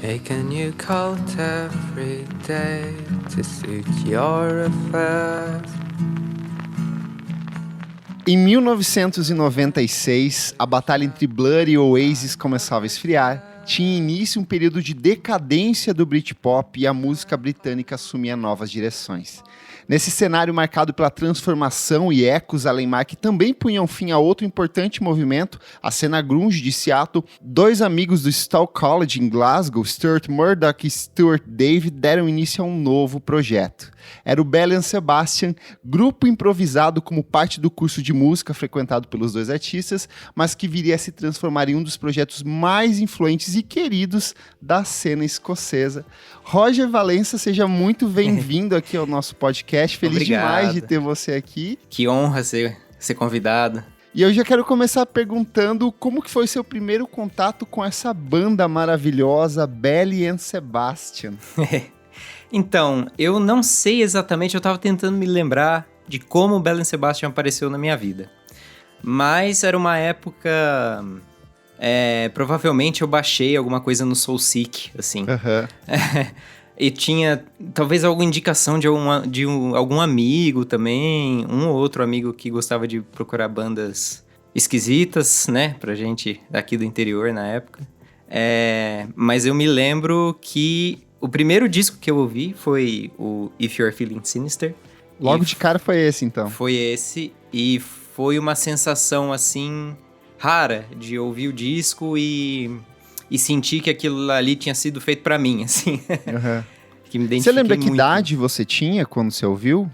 Make a new coat every day to suit your affairs. Em 1996, a batalha entre Blur e Oasis começava a esfriar, tinha início um período de decadência do Britpop e a música britânica assumia novas direções. Nesse cenário marcado pela transformação e ecos além mar que também punham fim a outro importante movimento, a cena grunge de Seattle, dois amigos do Stow College em Glasgow, Stuart Murdoch e Stuart David, deram início a um novo projeto. Era o Belle and Sebastian, grupo improvisado como parte do curso de música frequentado pelos dois artistas, mas que viria a se transformar em um dos projetos mais influentes e queridos da cena escocesa. Roger Valença, seja muito bem-vindo aqui ao nosso podcast. Feliz demais de ter você aqui. Que honra ser convidado. E eu já quero começar perguntando como que foi seu primeiro contato com essa banda maravilhosa, Belle and Sebastian. Então, eu não sei exatamente, eu tava tentando me lembrar de como o Belle and Sebastian apareceu na minha vida. Mas era uma época... provavelmente eu baixei alguma coisa no SoulSeek, assim. Uhum. E tinha talvez alguma indicação de algum amigo também, um ou outro amigo que gostava de procurar bandas esquisitas, né, pra gente daqui do interior na época. Mas eu me lembro que o primeiro disco que eu ouvi foi o If You're Feeling Sinister. Logo de cara foi esse, então? Foi esse, e foi uma sensação, assim, rara de ouvir o disco e sentir que aquilo ali tinha sido feito pra mim, assim. Uhum. Que me identifiquei Você lembra que muito. idade você tinha quando você ouviu?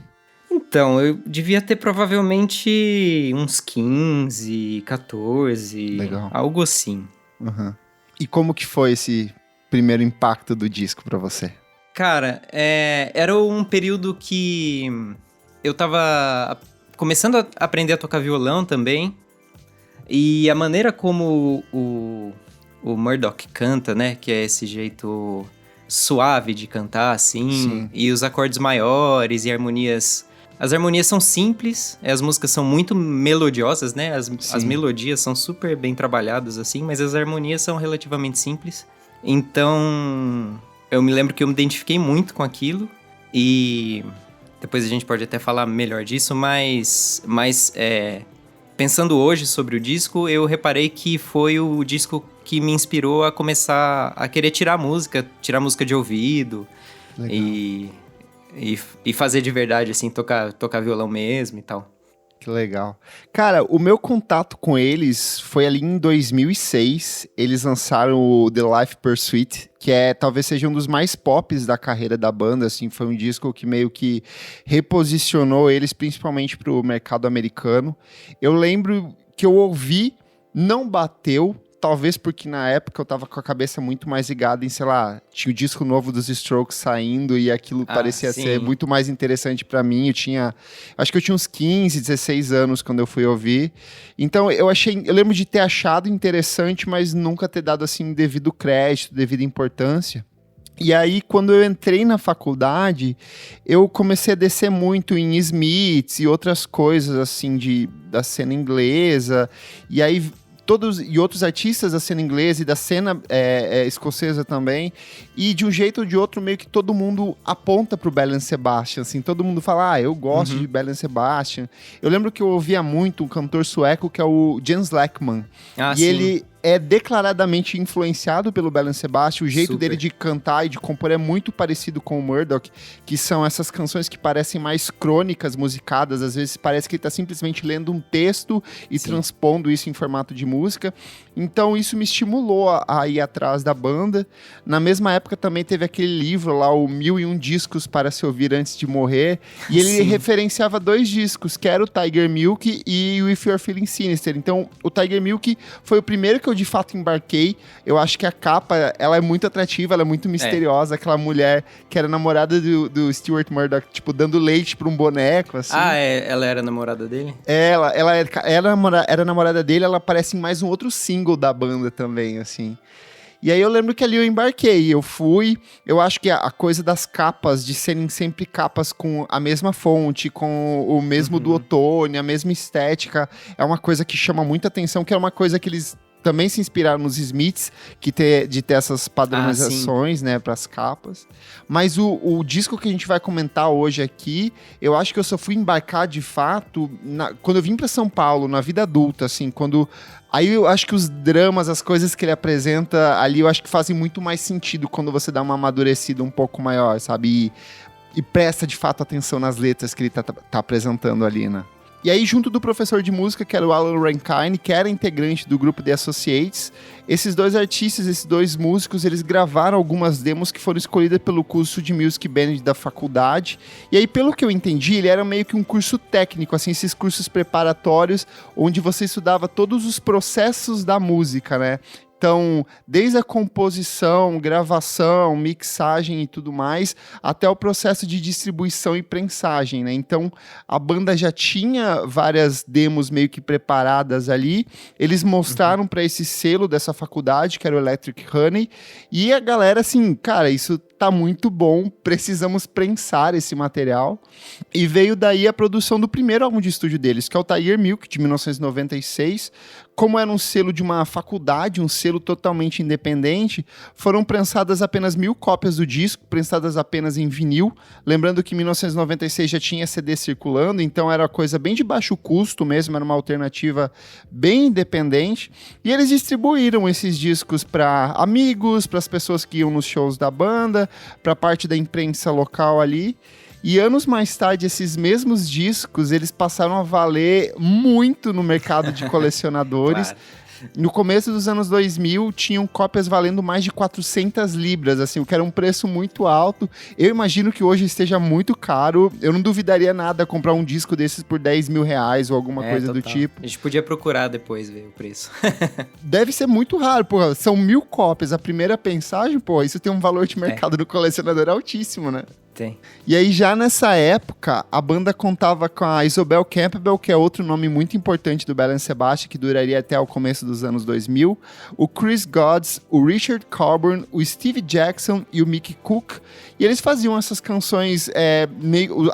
Então, eu devia ter provavelmente uns 15, 14, Legal. Algo assim. Uhum. E como que foi esse primeiro impacto do disco pra você? Cara, era um período que eu tava começando a aprender a tocar violão também. E a maneira como o Murdoch canta, né? Que é esse jeito suave de cantar, assim. Sim. E os acordes maiores e harmonias... As harmonias são simples, as músicas são muito melodiosas, né? As melodias são super bem trabalhadas, assim. Mas as harmonias são relativamente simples. Então, eu me lembro que eu me identifiquei muito com aquilo. E depois a gente pode até falar melhor disso, mas pensando hoje sobre o disco, eu reparei que foi o disco que me inspirou a começar a querer tirar música de ouvido. E fazer de verdade, assim, tocar violão mesmo e tal. Que legal. Cara, o meu contato com eles foi ali em 2006. Eles lançaram o The Life Pursuit, que talvez seja um dos mais pops da carreira da banda, assim. Foi um disco que meio que reposicionou eles, principalmente pro mercado americano. Eu lembro que eu ouvi, não bateu, talvez porque na época eu tava com a cabeça muito mais ligada em, sei lá, tinha o disco novo dos Strokes saindo e aquilo parecia ser muito mais interessante pra mim. Acho que eu tinha uns 15, 16 anos quando eu fui ouvir. Então eu lembro de ter achado interessante, mas nunca ter dado assim devido crédito, devida importância. E aí, quando eu entrei na faculdade, eu comecei a descer muito em Smiths e outras coisas assim da cena inglesa. E aí e outros artistas da cena inglesa e da cena escocesa também, e de um jeito ou de outro meio que todo mundo aponta pro Belle and Sebastian, assim, todo mundo fala, eu gosto de Belle and Sebastian. Eu lembro que eu ouvia muito um cantor sueco que é o Jens Lekman, sim. Ele é declaradamente influenciado pelo Belle and Sebastian, o jeito dele de cantar e de compor é muito parecido com o Murdoch, que são essas canções que parecem mais crônicas, musicadas, às vezes parece que ele tá simplesmente lendo um texto e transpondo isso em formato de música. Então isso me estimulou a ir atrás da banda. Na mesma época também teve aquele livro lá, o 1001 Discos para se ouvir antes de morrer, e ele referenciava 2 discos, que era o Tiger Milk e o If You're Feeling Sinister. Então o Tiger Milk foi o primeiro que eu de fato embarquei. Eu acho que a capa, ela é muito atrativa, ela é muito misteriosa, aquela mulher que era namorada do Stuart Murdoch, tipo, dando leite pra um boneco, assim. Ela era namorada dele? Ela era namorada dele, ela aparece em mais um outro single da banda também, assim. E aí eu lembro que ali eu embarquei, eu fui, eu acho que a coisa das capas, de serem sempre capas com a mesma fonte, com o mesmo duotone, a mesma estética, é uma coisa que chama muita atenção, que é uma coisa que eles também se inspiraram nos Smiths, de ter essas padronizações, né, para as capas. Mas o disco que a gente vai comentar hoje aqui, eu acho que eu só fui embarcar de fato quando eu vim para São Paulo, na vida adulta, assim, Aí eu acho que os dramas, as coisas que ele apresenta ali, eu acho que fazem muito mais sentido quando você dá uma amadurecida um pouco maior, sabe? E presta de fato atenção nas letras que ele tá apresentando ali, né? E aí, junto do professor de música, que era o Alan Rankine, que era integrante do grupo The Associates, esses dois artistas, esses dois músicos, eles gravaram algumas demos que foram escolhidas pelo curso de Music Band da faculdade. E aí, pelo que eu entendi, ele era meio que um curso técnico, assim, esses cursos preparatórios, onde você estudava todos os processos da música, né? Então, desde a composição, gravação, mixagem e tudo mais, até o processo de distribuição e prensagem, né? Então, a banda já tinha várias demos meio que preparadas ali. Eles mostraram para esse selo dessa faculdade, que era o Electric Honey, e a galera assim, cara, isso tá muito bom, precisamos prensar esse material. E veio daí a produção do primeiro álbum de estúdio deles, que é o Tiger Milk, de 1996. Como era um selo de uma faculdade, um selo totalmente independente, foram prensadas apenas 1.000 cópias do disco, prensadas apenas em vinil. Lembrando que em 1996 já tinha CD circulando, então era coisa bem de baixo custo mesmo, era uma alternativa bem independente. E eles distribuíram esses discos para amigos, para as pessoas que iam nos shows da banda, para parte da imprensa local ali. E anos mais tarde, esses mesmos discos, eles passaram a valer muito no mercado de colecionadores. Claro. No começo dos anos 2000, tinham cópias valendo mais de 400 libras, assim, o que era um preço muito alto. Eu imagino que hoje esteja muito caro. Eu não duvidaria nada comprar um disco desses por 10 mil reais ou alguma coisa total. Do tipo. A gente podia procurar depois, ver o preço. Deve ser muito raro, pô. São 1.000 cópias. A primeira pensagem, pô, isso tem um valor de mercado do colecionador altíssimo, né? Tem. E aí, já nessa época, a banda contava com a Isobel Campbell, que é outro nome muito importante do Belle Sebastian, que duraria até o começo dos anos 2000, o Chris Gods, o Richard Coburn, o Steve Jackson e o Mickey Cook. E eles faziam essas canções,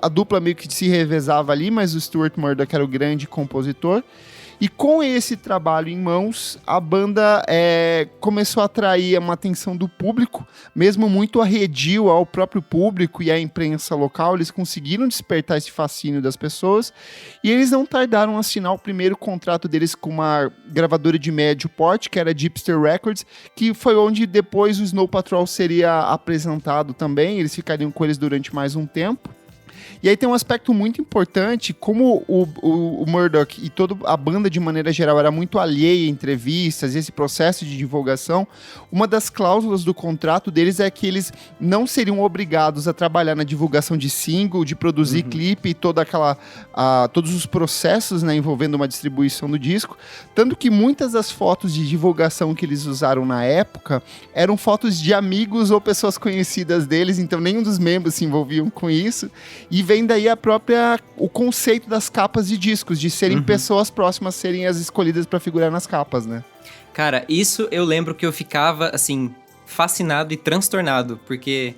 a dupla meio que se revezava ali, mas o Stuart Murdoch era o grande compositor. E com esse trabalho em mãos, a banda começou a atrair uma atenção do público, mesmo muito arredio ao próprio público e à imprensa local. Eles conseguiram despertar esse fascínio das pessoas e eles não tardaram a assinar o primeiro contrato deles com uma gravadora de médio porte, que era a Gipster Records, que foi onde depois o Snow Patrol seria apresentado também. Eles ficariam com eles durante mais um tempo. E aí tem um aspecto muito importante, como o Murdoch e toda a banda de maneira geral era muito alheia a entrevistas e esse processo de divulgação, uma das cláusulas do contrato deles é que eles não seriam obrigados a trabalhar na divulgação de single, de produzir clipe e todos os processos, né, envolvendo uma distribuição do disco, tanto que muitas das fotos de divulgação que eles usaram na época eram fotos de amigos ou pessoas conhecidas deles, então nenhum dos membros se envolviam com isso. E vem daí o conceito das capas de discos, de serem pessoas próximas, serem as escolhidas para figurar nas capas, né? Cara, isso eu lembro que eu ficava, assim, fascinado e transtornado, porque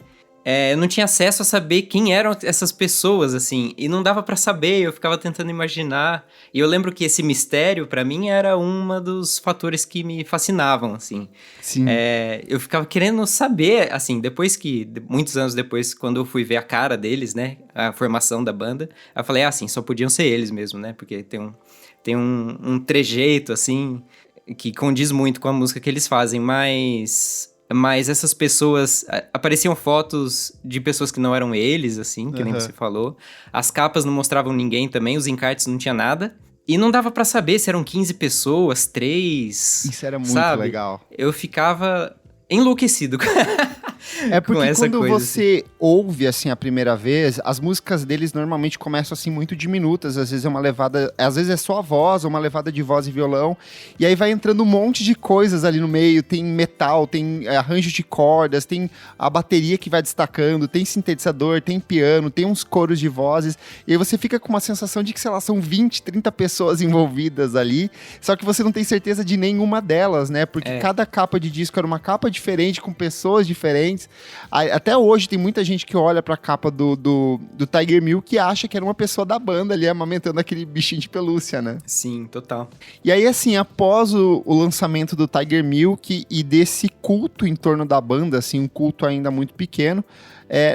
eu não tinha acesso a saber quem eram essas pessoas, assim, e não dava pra saber, eu ficava tentando imaginar. E eu lembro que esse mistério, pra mim, era um dos fatores que me fascinavam, assim. Sim. Eu ficava querendo saber, assim, muitos anos depois, quando eu fui ver a cara deles, né, a formação da banda, eu falei, assim, só podiam ser eles mesmo, né, porque tem um trejeito, assim, que condiz muito com a música que eles fazem, mas essas pessoas... Apareciam fotos de pessoas que não eram eles, assim, que nem você falou. As capas não mostravam ninguém também, os encartes não tinha nada. E não dava pra saber se eram 15 pessoas, 3... Isso era muito legal. Eu ficava enlouquecido É porque quando coisa, você ouve, assim, a primeira vez, as músicas deles normalmente começam, assim, muito diminutas. Às vezes é uma levada... Às vezes é só a voz, ou uma levada de voz e violão. E aí vai entrando um monte de coisas ali no meio. Tem metal, tem arranjo de cordas, tem a bateria que vai destacando, tem sintetizador, tem piano, tem uns coros de vozes. E aí você fica com uma sensação de que, sei lá, são 20, 30 pessoas envolvidas ali. Só que você não tem certeza de nenhuma delas, né? Porque cada capa de disco era uma capa diferente, com pessoas diferentes. diferentes. Até hoje tem muita gente que olha pra capa do Tiger Milk e acha que era uma pessoa da banda ali amamentando aquele bichinho de pelúcia, né? Sim, total. E aí, assim, após o lançamento do Tiger Milk e desse culto em torno da banda, assim, um culto ainda muito pequeno,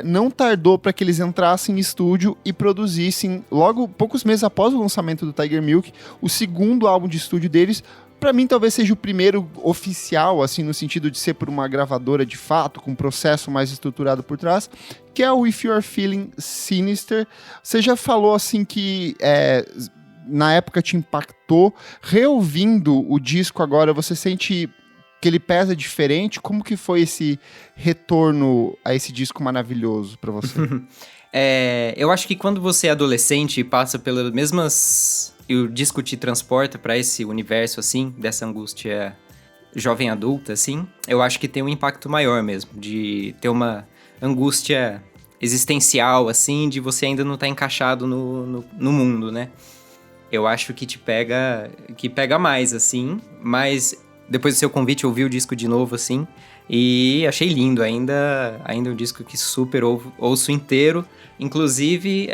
não tardou para que eles entrassem em estúdio e produzissem, logo poucos meses após o lançamento do Tiger Milk, o segundo álbum de estúdio deles. Para mim, talvez seja o primeiro oficial, assim, no sentido de ser por uma gravadora de fato, com um processo mais estruturado por trás, que é o If You're Feeling Sinister. Você já falou, assim, que na época te impactou. Reouvindo o disco agora, você sente que ele pesa diferente? Como que foi esse retorno a esse disco maravilhoso para você? Eu acho que quando você é adolescente e passa pelas mesmas... E o disco te transporta pra esse universo, assim, dessa angústia jovem adulta, assim, eu acho que tem um impacto maior mesmo, de ter uma angústia existencial, assim, de você ainda não estar encaixado no mundo, né? Eu acho que pega mais, assim, mas depois do seu convite eu ouvi o disco de novo, assim, e achei lindo, ainda um disco que super ouço inteiro, inclusive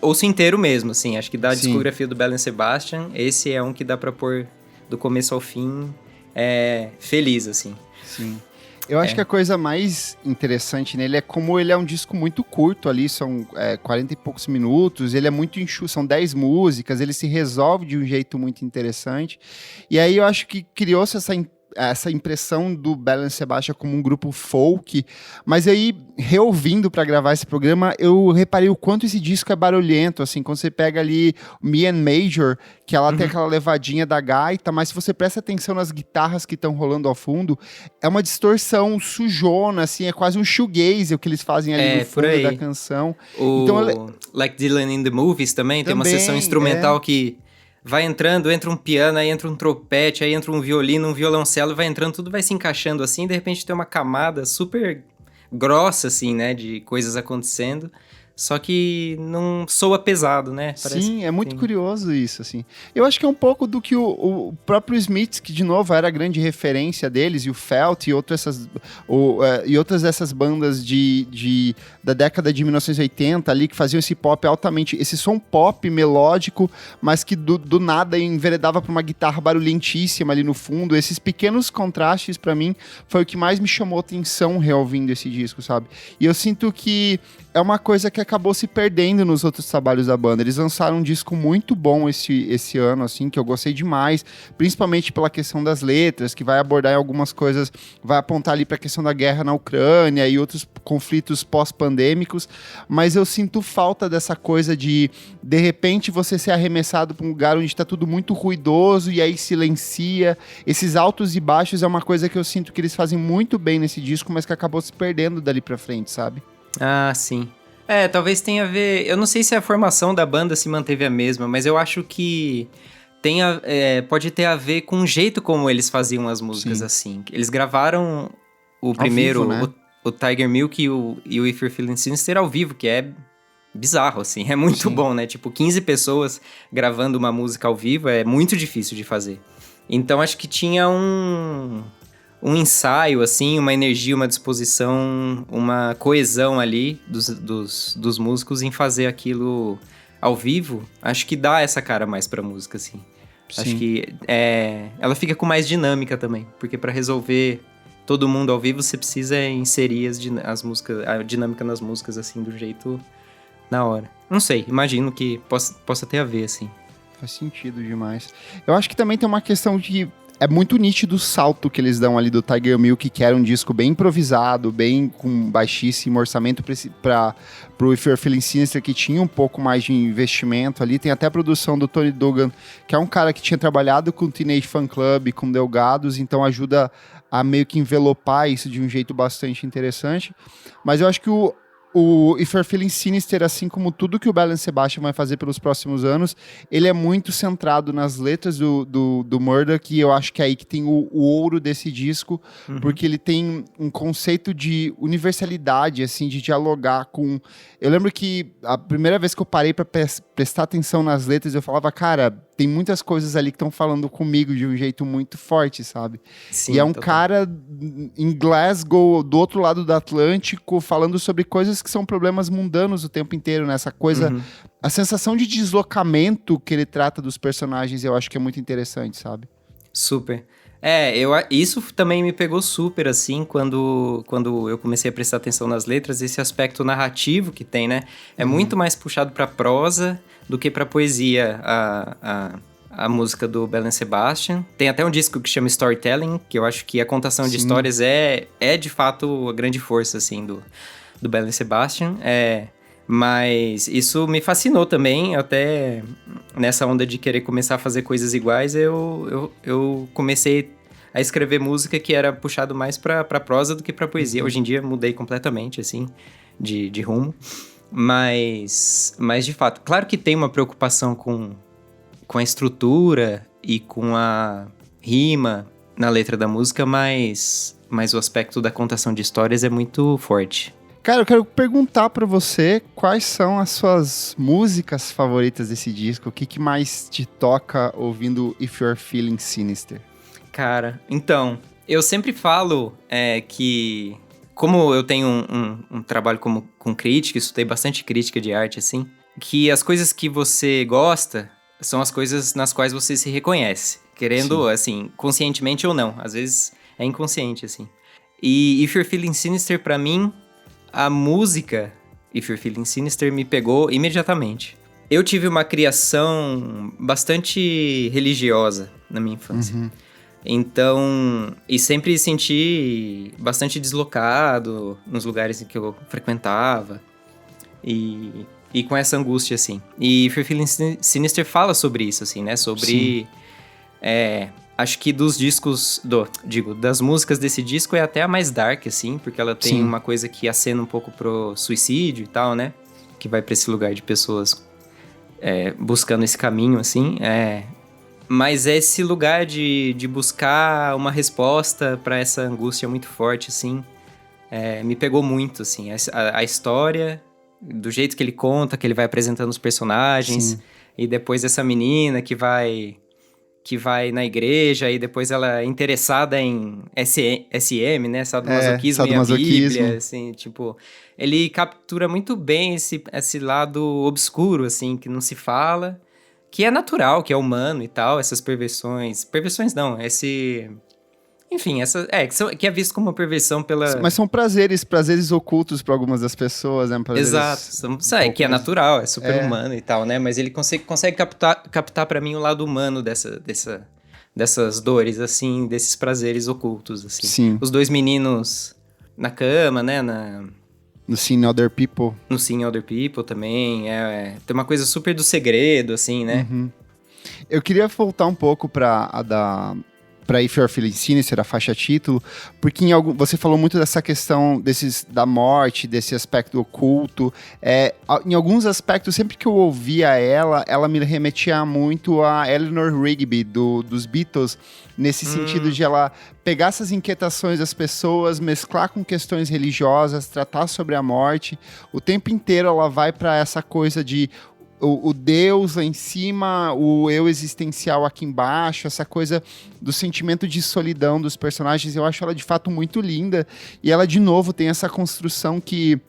ouço inteiro mesmo, assim, acho que da discografia do Belle Sebastian, esse é um que dá pra pôr do começo ao fim feliz, assim. Sim. Eu acho que a coisa mais interessante nele é como ele é um disco muito curto ali, são 40 e poucos minutos, ele é muito enxuto, são 10 músicas, ele se resolve de um jeito muito interessante, e aí eu acho que criou-se essa impressão do Belle Sebastian como um grupo folk, mas aí, reouvindo para gravar esse programa, eu reparei o quanto esse disco é barulhento, assim, quando você pega ali Me and Major, que ela tem aquela levadinha da gaita, mas se você presta atenção nas guitarras que estão rolando ao fundo, é uma distorção sujona, assim, é quase um shoegaze o que eles fazem ali no fundo da canção. Então, Like Dylan in the Movies também tem uma sessão instrumental que vai entrando, entra um piano, aí entra um trompete, aí entra um violino, um violoncelo, vai entrando, tudo vai se encaixando assim, e de repente tem uma camada super grossa, assim, né, de coisas acontecendo, só que não soa pesado, né? Sim, é muito curioso isso, assim. Eu acho que é um pouco do que o próprio Smiths, que de novo era a grande referência deles, e o Felt e outras dessas bandas da década de 1980 ali, que faziam esse pop altamente, esse som pop melódico, mas que do nada enveredava para uma guitarra barulhentíssima ali no fundo. Esses pequenos contrastes, para mim, foi o que mais me chamou atenção reouvindo esse disco, sabe? E eu sinto que é uma coisa que acabou se perdendo nos outros trabalhos da banda. Eles lançaram um disco muito bom esse ano, assim, que eu gostei demais, principalmente pela questão das letras, que vai abordar algumas coisas, vai apontar ali para a questão da guerra na Ucrânia e outros conflitos pós-pandêmicos, mas eu sinto falta dessa coisa de repente, você ser arremessado para um lugar onde está tudo muito ruidoso e aí silencia. Esses altos e baixos é uma coisa que eu sinto que eles fazem muito bem nesse disco, mas que acabou se perdendo dali para frente, sabe? Ah, sim. Talvez tenha a ver... Eu não sei se a formação da banda se manteve a mesma, mas eu acho que pode ter a ver com o jeito como eles faziam as músicas, assim. Eles gravaram o primeiro, vivo, né? o Tiger Milk e o If You're Feeling Sinister ao vivo, que é bizarro, assim. É muito bom, né? Tipo, 15 pessoas gravando uma música ao vivo é muito difícil de fazer. Então, acho que tinha um ensaio, assim, uma energia, uma disposição, uma coesão ali dos músicos em fazer aquilo ao vivo. Acho que dá essa cara mais pra música, assim. Sim. Acho que ela fica com mais dinâmica também, porque pra resolver todo mundo ao vivo, você precisa inserir a dinâmica nas músicas, assim, do jeito na hora. Não sei, imagino que possa ter a ver, assim. Faz sentido demais. Eu acho que também tem uma questão de... É muito nítido o salto que eles dão ali do Tiger Milk, que era um disco bem improvisado, bem com baixíssimo orçamento pro If You're Feeling Sinister, que tinha um pouco mais de investimento ali. Tem até a produção do Tony Dugan, que é um cara que tinha trabalhado com o Teenage Fan Club, com Delgados, então ajuda a meio que envelopar isso de um jeito bastante interessante. Mas eu acho que o If You're Feeling Sinister, assim como tudo que o Belle Sebastian vai fazer pelos próximos anos, ele é muito centrado nas letras do Murdoch, e eu acho que é aí que tem o ouro desse disco, porque ele tem um conceito de universalidade, assim, de dialogar com... Eu lembro que a primeira vez que eu parei para prestar atenção nas letras, eu falava, cara, tem muitas coisas ali que estão falando comigo de um jeito muito forte, sabe? Sim, e é um total. cara em Glasgow, do outro lado do Atlântico, falando sobre coisas que são problemas mundanos o tempo inteiro, né? Essa coisa, a sensação de deslocamento que ele trata dos personagens, eu acho que é muito interessante, sabe? Super. Isso também me pegou super, assim, quando eu comecei a prestar atenção nas letras, esse aspecto narrativo que tem, né? É muito mais puxado pra prosa do que pra poesia, a música do Belle Sebastian. Tem até um disco que chama Storytelling, que eu acho que a contação de histórias é de fato a grande força, assim, do Belle Sebastian. Mas isso me fascinou também, até nessa onda de querer começar a fazer coisas iguais, eu comecei a escrever música que era puxado mais pra prosa do que pra poesia. Hoje em dia mudei completamente, assim, de rumo. Mas de fato, claro que tem uma preocupação com a estrutura e com a rima na letra da música, mas o aspecto da contação de histórias é muito forte. Cara, eu quero perguntar pra você quais são as suas músicas favoritas desse disco, o que mais te toca ouvindo If You're Feeling Sinister? Cara, então, eu sempre falo que, como eu tenho um trabalho com crítica, estudei bastante crítica de arte, assim, que as coisas que você gosta são as coisas nas quais você se reconhece, querendo, assim, conscientemente ou não, às vezes é inconsciente, assim. E If You're Feeling Sinister, pra mim, a música If You're Feeling Sinister me pegou imediatamente. Eu tive uma criação bastante religiosa na minha infância. Então, e sempre senti bastante deslocado nos lugares em que eu frequentava. E com essa angústia, assim. E If You're Feeling Sinister fala sobre isso, assim, né? Sobre... acho que dos discos... das músicas desse disco é até a mais dark, assim. Porque ela tem uma coisa que acena um pouco pro suicídio e tal, né? Que vai pra esse lugar de pessoas buscando esse caminho, assim. Mas é esse lugar de buscar uma resposta pra essa angústia muito forte, assim. Me pegou muito, assim. A história, do jeito que ele conta, que ele vai apresentando os personagens. E depois essa menina que vai na igreja e depois ela é interessada em SM, né? Sadomasoquismo e a Bíblia, assim, tipo... Ele captura muito bem esse lado obscuro, assim, que não se fala... Que é natural, que é humano e tal, essas perversões... Perversões não, enfim, que é visto como uma perversão pela... Mas são prazeres ocultos para algumas das pessoas, né? Prazeres Exato, que é natural, é super humano e tal, né? Mas ele consegue captar para mim o lado humano dessas dores, assim, desses prazeres ocultos, assim. Sim. Os dois meninos na cama, né? No Seeing Other People. No Seeing Other People também. Tem uma coisa super do segredo, assim, né? Eu queria voltar um pouco pra If You're Feeling Sinister, a faixa título, porque você falou muito dessa questão da morte, desse aspecto oculto. Em alguns aspectos, sempre que eu ouvia ela me remetia muito a Eleanor Rigby, dos Beatles, nesse sentido de ela pegar essas inquietações das pessoas, mesclar com questões religiosas, tratar sobre a morte. O tempo inteiro ela vai para essa coisa de o Deus lá em cima, o eu existencial aqui embaixo, essa coisa do sentimento de solidão dos personagens. Eu acho ela de fato muito linda, e ela de novo tem essa construção que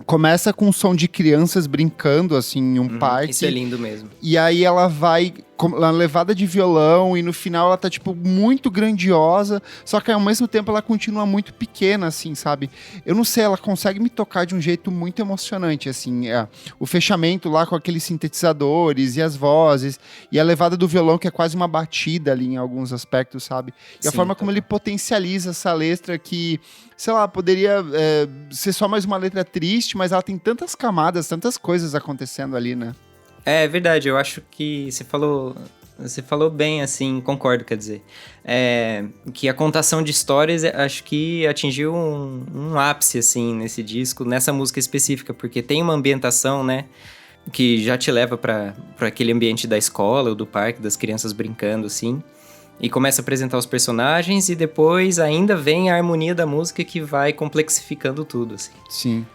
começa com um som de crianças brincando, assim, em um parque. Isso é lindo mesmo. E aí ela vai na levada de violão, e no final ela tá, tipo, muito grandiosa, só que ao mesmo tempo ela continua muito pequena, assim, sabe? Eu não sei, ela consegue me tocar de um jeito muito emocionante, assim. O fechamento lá com aqueles sintetizadores e as vozes, e a levada do violão, que é quase uma batida ali em alguns aspectos, sabe? E a forma como ele potencializa essa letra que... sei lá, poderia ser só mais uma letra triste, mas ela tem tantas camadas, tantas coisas acontecendo ali, né? É verdade, eu acho que você falou bem, assim, concordo, quer dizer. Que a contação de histórias, acho que atingiu um ápice, assim, nesse disco, nessa música específica, porque tem uma ambientação, né, que já te leva para aquele ambiente da escola ou do parque, das crianças brincando, assim. E começa a apresentar os personagens e depois ainda vem a harmonia da música que vai complexificando tudo, assim. Sim.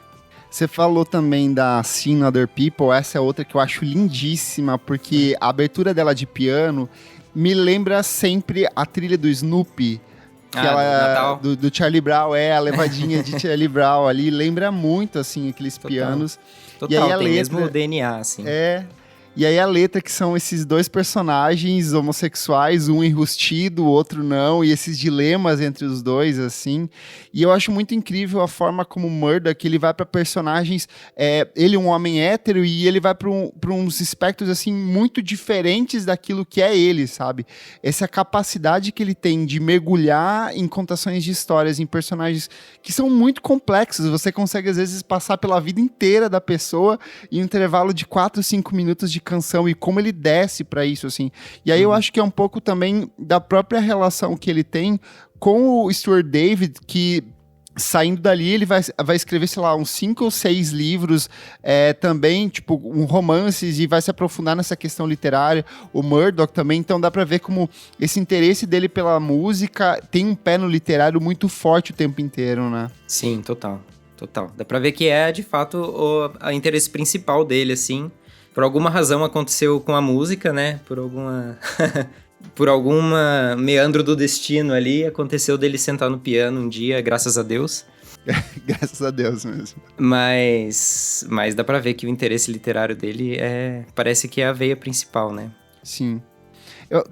Você falou também da Seeing Other People, essa é outra que eu acho lindíssima, porque a abertura dela de piano me lembra sempre a trilha do Snoopy, que ela do Charlie Brown, a levadinha de Charlie Brown ali, lembra muito, assim, aqueles pianos. Total, e aí a tem letra, mesmo o DNA, assim. E aí a letra, que são esses dois personagens homossexuais, um enrustido, o outro não, e esses dilemas entre os dois, assim. E eu acho muito incrível a forma como o Murdoch, ele vai para personagens... ele é um homem hétero e ele vai para uns espectros, assim, muito diferentes daquilo que é ele, sabe? Essa capacidade que ele tem de mergulhar em contações de histórias, em personagens que são muito complexos. Você consegue, às vezes, passar pela vida inteira da pessoa em um intervalo de 4, 5 minutos de canção e como ele desce pra isso, assim. E aí eu acho que é um pouco também da própria relação que ele tem com o Stuart David, que saindo dali ele vai escrever, sei lá, uns 5 ou 6 livros também, tipo, romances, e vai se aprofundar nessa questão literária. O Murdoch também, então dá pra ver como esse interesse dele pela música tem um pé no literário muito forte o tempo inteiro, né? Sim, total. Dá pra ver que é, de fato, o interesse principal dele, assim. Por alguma razão aconteceu com a música, né? Por alguma meandro do destino ali, aconteceu dele sentar no piano um dia, graças a Deus. Graças a Deus mesmo. Mas dá pra ver que o interesse literário dele parece que é a veia principal, né? Sim.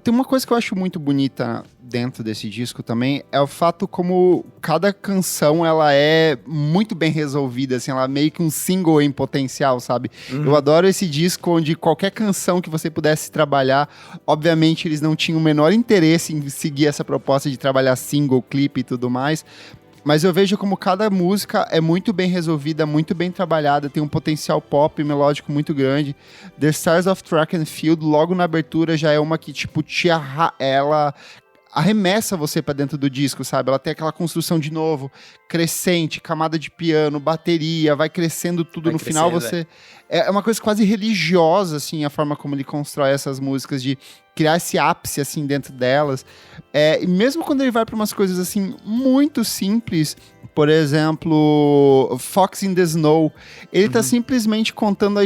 Tem uma coisa que eu acho muito bonita dentro desse disco também, é o fato como cada canção, ela é muito bem resolvida, assim, ela é meio que um single em potencial, sabe? Uhum. Eu adoro esse disco onde qualquer canção que você pudesse trabalhar, obviamente eles não tinham o menor interesse em seguir essa proposta de trabalhar single, clipe e tudo mais, mas eu vejo como cada música é muito bem resolvida, muito bem trabalhada, tem um potencial pop melódico muito grande. The Stars of Track and Field, logo na abertura, já é uma que, tipo, ela arremessa você pra dentro do disco, sabe? Ela tem aquela construção de novo, crescente, camada de piano, bateria, vai crescendo tudo. Vai no final você... É uma coisa quase religiosa, assim, a forma como ele constrói essas músicas, de criar esse ápice, assim, dentro delas. E mesmo quando ele vai para umas coisas, assim, muito simples, por exemplo, Fox in the Snow, ele tá simplesmente contando,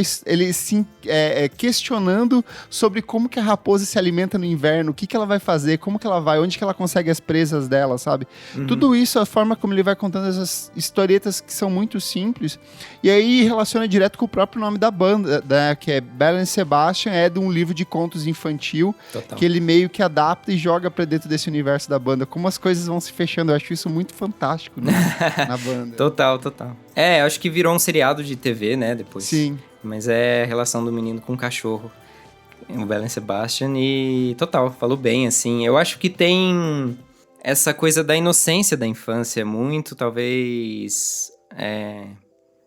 questionando sobre como que a raposa se alimenta no inverno, o que que ela vai fazer, como que ela vai, onde que ela consegue as presas dela, sabe? Tudo isso, a forma como ele vai contando essas historietas que são muito simples, e aí relaciona direto com o próprio nome da banda, né, que é Belle and Sebastian, é de um livro de contos infantil. Total. Que ele meio que adapta e joga pra dentro desse universo da banda. Como as coisas vão se fechando, eu acho isso muito fantástico, né? Na banda. Total. Eu acho que virou um seriado de TV, né, depois. Sim. Mas é a relação do menino com o cachorro. O Belle and Sebastian e... Total, falou bem, assim. Eu acho que tem essa coisa da inocência da infância, muito, talvez...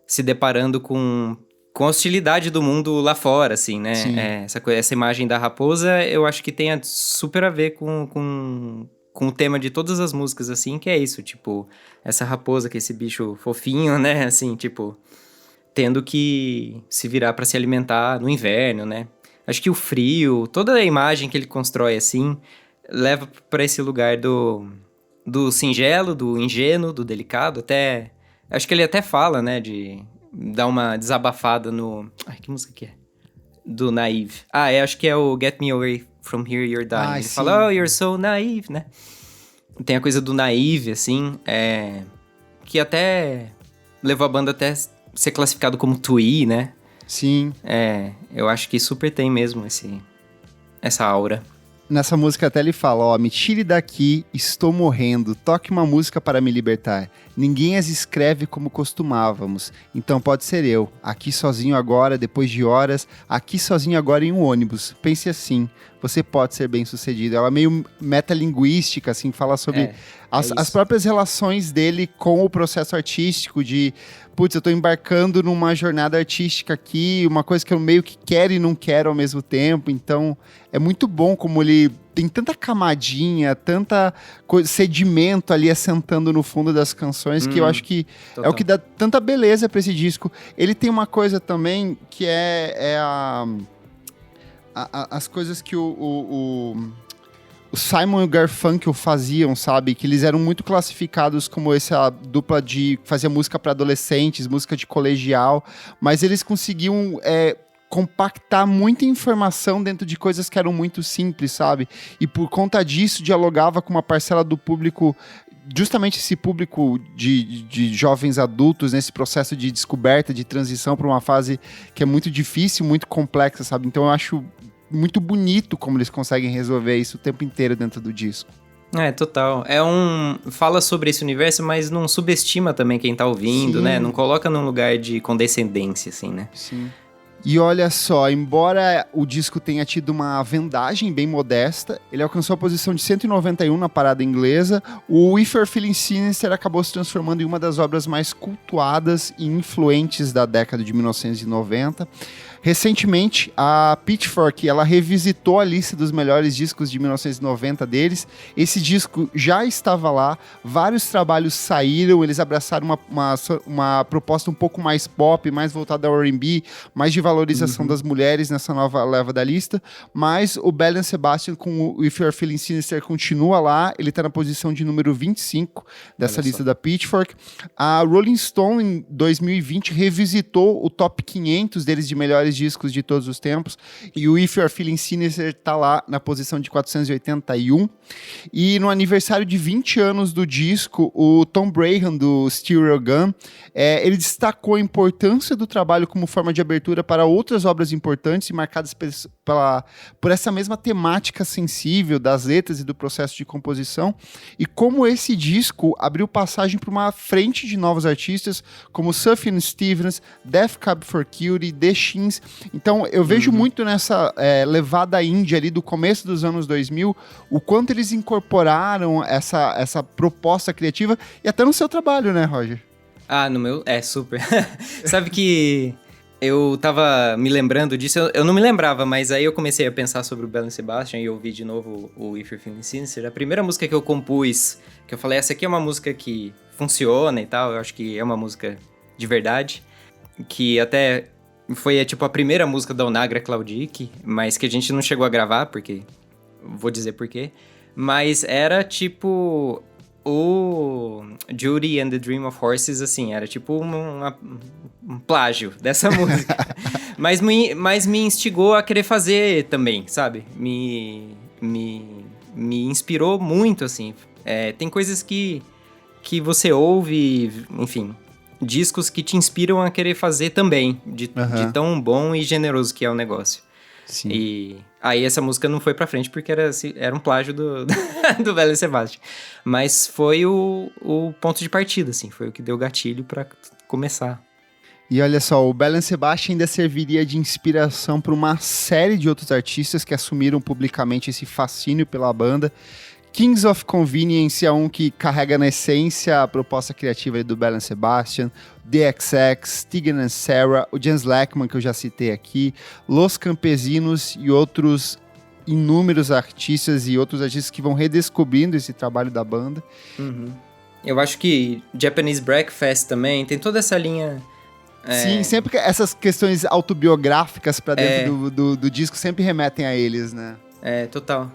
se deparando com a hostilidade do mundo lá fora, assim, né? Essa imagem da raposa, eu acho que tem super a ver com o tema de todas as músicas, assim, que é isso, tipo, essa raposa, que é esse bicho fofinho, né? Assim, tipo, tendo que se virar pra se alimentar no inverno, né? Acho que o frio, toda a imagem que ele constrói, assim, leva pra esse lugar do singelo, do ingênuo, do delicado, até... Acho que ele até fala, né, de... dar uma desabafada no... Ai, que música que é? Do Naive. Acho que é o Get Me Away From Here, You're Dying. Ele fala, oh, you're so naive, né? Tem a coisa do naive, assim, que até levou a banda até ser classificado como twee, né? Sim. Eu acho que super tem mesmo essa aura. Nessa música até ele fala, ó, me tire daqui, estou morrendo, toque uma música para me libertar. Ninguém as escreve como costumávamos, então pode ser eu, aqui sozinho agora, depois de horas, aqui sozinho agora em um ônibus. Pense assim, você pode ser bem sucedido. Ela é meio metalinguística, assim, fala sobre as próprias relações dele com o processo artístico, de, putz, eu tô embarcando numa jornada artística aqui, uma coisa que eu meio que quero e não quero ao mesmo tempo, então é muito bom como ele tem tanta camadinha, tanta sedimento ali assentando no fundo das canções, que eu acho que total. É o que dá tanta beleza pra esse disco. Ele tem uma coisa também que as coisas que o o Simon e o Garfunkel faziam, sabe? Que eles eram muito classificados como essa dupla de fazer música para adolescentes, música de colegial, mas eles conseguiam compactar muita informação dentro de coisas que eram muito simples, sabe? E por conta disso dialogava com uma parcela do público, justamente esse público de jovens adultos, nesse processo de descoberta, de transição para uma fase que é muito difícil, muito complexa, sabe? Então eu acho muito bonito como eles conseguem resolver isso o tempo inteiro dentro do disco. Total. Fala sobre esse universo, mas não subestima também quem tá ouvindo, Sim. né? Não coloca num lugar de condescendência, assim, né? Sim. E olha só, embora o disco tenha tido uma vendagem bem modesta, ele alcançou a posição de 191 na parada inglesa, o If You're Feeling Sinister acabou se transformando em uma das obras mais cultuadas e influentes da década de 1990. Recentemente, a Pitchfork ela revisitou a lista dos melhores discos de 1990 deles. Esse disco já estava lá, vários trabalhos saíram, eles abraçaram uma proposta um pouco mais pop, mais voltada ao R&B, mais de valorização das mulheres nessa nova leva da lista, mas o Belle and Sebastian com o If You're Feeling Sinister continua lá, ele está na posição de número 25 dessa lista da Pitchfork. A Rolling Stone, em 2020, revisitou o top 500 deles de melhores discos de todos os tempos, e o If You're Feeling Sinister tá lá na posição de 481. E no aniversário de 20 anos do disco, o Tom Braham, do Stereo Gun, ele destacou a importância do trabalho como forma de abertura para outras obras importantes e marcadas por essa mesma temática sensível das letras e do processo de composição, e como esse disco abriu passagem para uma frente de novos artistas como Sufjan Stevens, Def Cab for Cutie, The Shins. Então eu vejo muito nessa levada índia ali do começo dos anos 2000, o quanto eles incorporaram essa proposta criativa, e até no seu trabalho, né, Roger? No meu... super. Sabe que eu tava me lembrando disso, eu não me lembrava, mas aí eu comecei a pensar sobre o Belle and Sebastian e eu ouvi de novo o If You're Feeling Sinister. A primeira música que eu compus, que eu falei, essa aqui é uma música que funciona e tal, eu acho que é uma música de verdade, que até foi tipo a primeira música da Onagra Claudic, mas que a gente não chegou a gravar, porque... vou dizer por quê. Mas era tipo... o Judy and the Dream of Horses, assim, era tipo um plágio dessa música. mas me instigou a querer fazer também, sabe? Me inspirou muito, assim. Tem coisas que você ouve, enfim, discos que te inspiram a querer fazer também, de tão bom e generoso que é o negócio. Sim. E aí essa música não foi pra frente porque era um plágio do Belle and Sebastian. Mas foi o ponto de partida, assim. Foi o que deu gatilho pra começar. E olha só, o Belle and Sebastian ainda serviria de inspiração para uma série de outros artistas que assumiram publicamente esse fascínio pela banda. Kings of Convenience é um que carrega na essência a proposta criativa do Belle and Sebastian, The XX, Tegan and Sara, o Jens Lekman, que eu já citei aqui, Los Campesinos e outros inúmeros artistas e outros artistas que vão redescobrindo esse trabalho da banda. Eu acho que Japanese Breakfast também tem toda essa linha... Sim, sempre que essas questões autobiográficas para dentro do disco sempre remetem a eles, né? Total.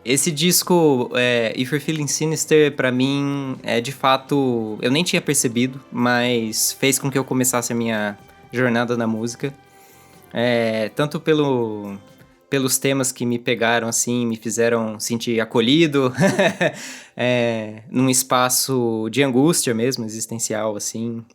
Esse disco, If You're Feeling Sinister, pra mim, de fato, eu nem tinha percebido, mas fez com que eu começasse a minha jornada na música. Tanto pelos temas que me pegaram, assim, me fizeram sentir acolhido, num espaço de angústia mesmo, existencial, assim.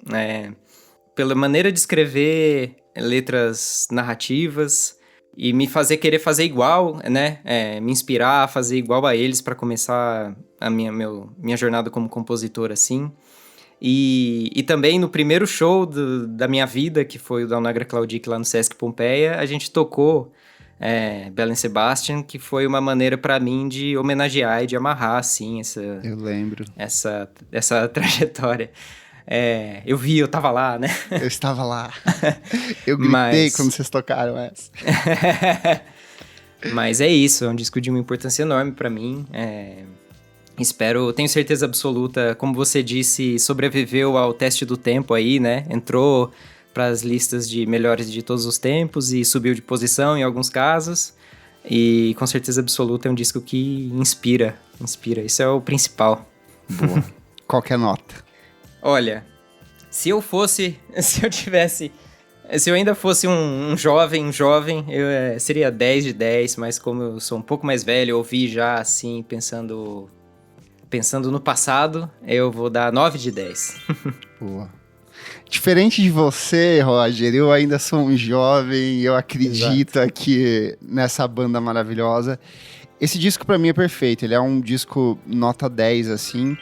Pela maneira de escrever letras narrativas... e me fazer querer fazer igual, né? Me inspirar a fazer igual a eles para começar a minha jornada como compositor, assim. E também no primeiro show da minha vida, que foi o da Onagra Claudic lá no Sesc Pompeia, a gente tocou Belle and Sebastian, que foi uma maneira para mim de homenagear e de amarrar, assim, eu lembro. Essa trajetória. Eu tava lá, né? Eu estava lá. Eu gritei quando vocês tocaram essa. Mas é isso, é um disco de uma importância enorme pra mim. Tenho certeza absoluta, como você disse, sobreviveu ao teste do tempo aí, né? Entrou pras listas de melhores de todos os tempos e subiu de posição em alguns casos. E com certeza absoluta é um disco que inspira. Isso é o principal. Boa. Qual que é a nota? Olha, se eu ainda fosse um jovem, eu seria 10 de 10, mas como eu sou um pouco mais velho, eu ouvi já assim, pensando no passado, eu vou dar 9 de 10. Boa. Diferente de você, Roger, eu ainda sou um jovem, eu acredito aqui nessa banda maravilhosa. Esse disco pra mim é perfeito, ele é um disco nota 10, assim.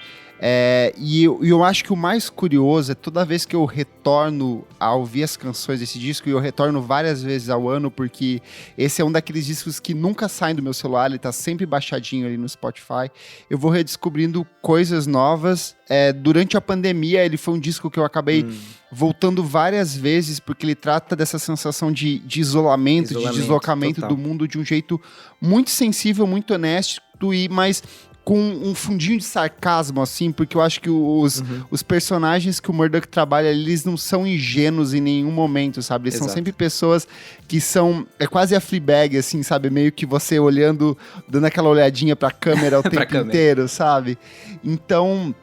E eu acho que o mais curioso é toda vez que eu retorno a ouvir as canções desse disco, e eu retorno várias vezes ao ano, porque esse é um daqueles discos que nunca saem do meu celular, ele tá sempre baixadinho ali no Spotify. Eu vou redescobrindo coisas novas. Durante a pandemia, ele foi um disco que eu acabei voltando várias vezes, porque ele trata dessa sensação de isolamento, de deslocamento total do mundo de um jeito muito sensível, muito honesto, mas com um fundinho de sarcasmo, assim, porque eu acho que os personagens que o Murdoch trabalha, eles não são ingênuos em nenhum momento, sabe? Eles são sempre pessoas que são... É quase a Fleabag, assim, sabe? Meio que você olhando, dando aquela olhadinha pra câmera o tempo inteiro, sabe? Então...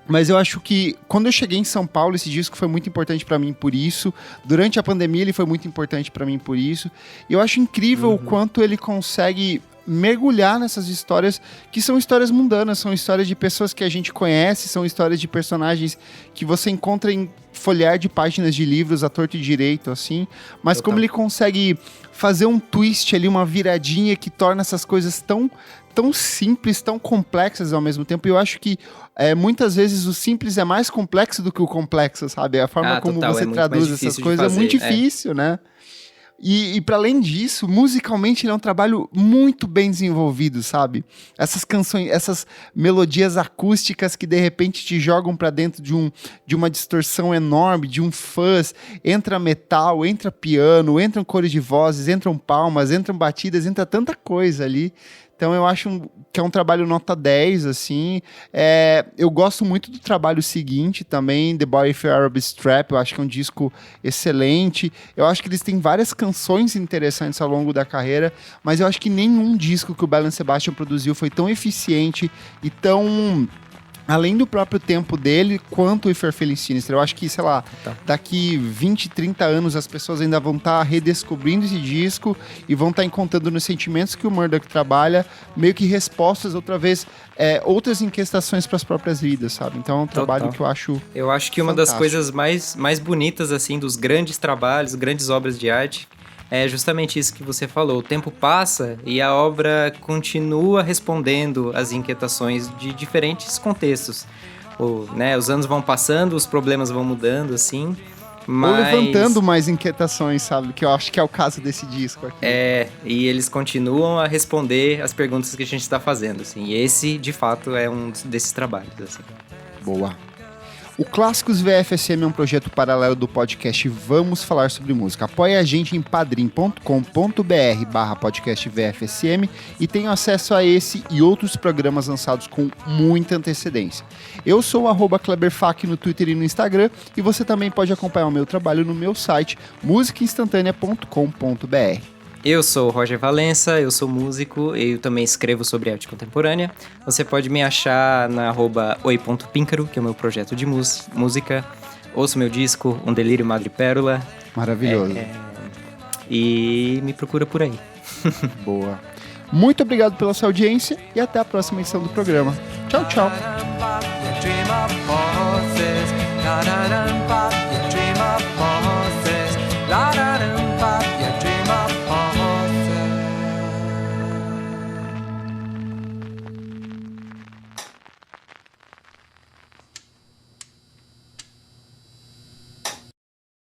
Mas eu acho que quando eu cheguei em São Paulo, esse disco foi muito importante pra mim por isso. Durante a pandemia, ele foi muito importante pra mim por isso. E eu acho incrível o quanto ele consegue mergulhar nessas histórias que são histórias mundanas, são histórias de pessoas que a gente conhece, são histórias de personagens que você encontra em folhear de páginas de livros à torto e direito, assim. Mas como ele consegue fazer um twist ali, uma viradinha que torna essas coisas tão simples, tão complexas ao mesmo tempo. E eu acho que muitas vezes o simples é mais complexo do que o complexo, sabe? A forma como você traduz essas coisas é muito difícil, né? E para além disso, musicalmente ele é um trabalho muito bem desenvolvido, sabe? Essas canções, essas melodias acústicas que de repente te jogam para dentro de uma distorção enorme, de um fuzz, entra metal, entra piano, entram cores de vozes, entram palmas, entram batidas, entra tanta coisa ali. Então eu acho que é um trabalho nota 10, assim. Eu gosto muito do trabalho seguinte também, The Boy with Arab Strap, eu acho que é um disco excelente. Eu acho que eles têm várias canções interessantes ao longo da carreira, mas eu acho que nenhum disco que o Belle Sebastian produziu foi tão eficiente e tão... além do próprio tempo dele, quanto o If You're Feeling Sinister. Eu acho que, sei lá, daqui 20, 30 anos as pessoas ainda vão estar redescobrindo esse disco e vão estar encontrando nos sentimentos que o Murdoch trabalha, meio que respostas, outra vez, outras inquietações para as próprias vidas, sabe? Então é um trabalho que eu acho que uma das coisas mais bonitas, assim, dos grandes trabalhos, grandes obras de arte, é justamente isso que você falou. O tempo passa e a obra continua respondendo às inquietações de diferentes contextos. Os anos vão passando, os problemas vão mudando, assim, mas... Ou levantando mais inquietações, sabe? Que eu acho que é o caso desse disco aqui. E eles continuam a responder as perguntas que a gente está fazendo, assim. E esse, de fato, é um desses trabalhos, assim. Boa. O Clássicos VFSM é um projeto paralelo do podcast Vamos Falar Sobre Música. Apoie a gente em padrim.com.br/podcast VFSM e tenha acesso a esse e outros programas lançados com muita antecedência. Eu sou o @KleberFak no Twitter e no Instagram e você também pode acompanhar o meu trabalho no meu site musicainstantanea.com.br. Eu sou o Roger Valença, eu sou músico e eu também escrevo sobre arte contemporânea. Você pode me achar na @oi.píncaro, que é o meu projeto de música. Ouça meu disco, Um Delírio Madrepérola. Maravilhoso. E me procura por aí. Boa. Muito obrigado pela sua audiência e até a próxima edição do programa. Tchau, tchau.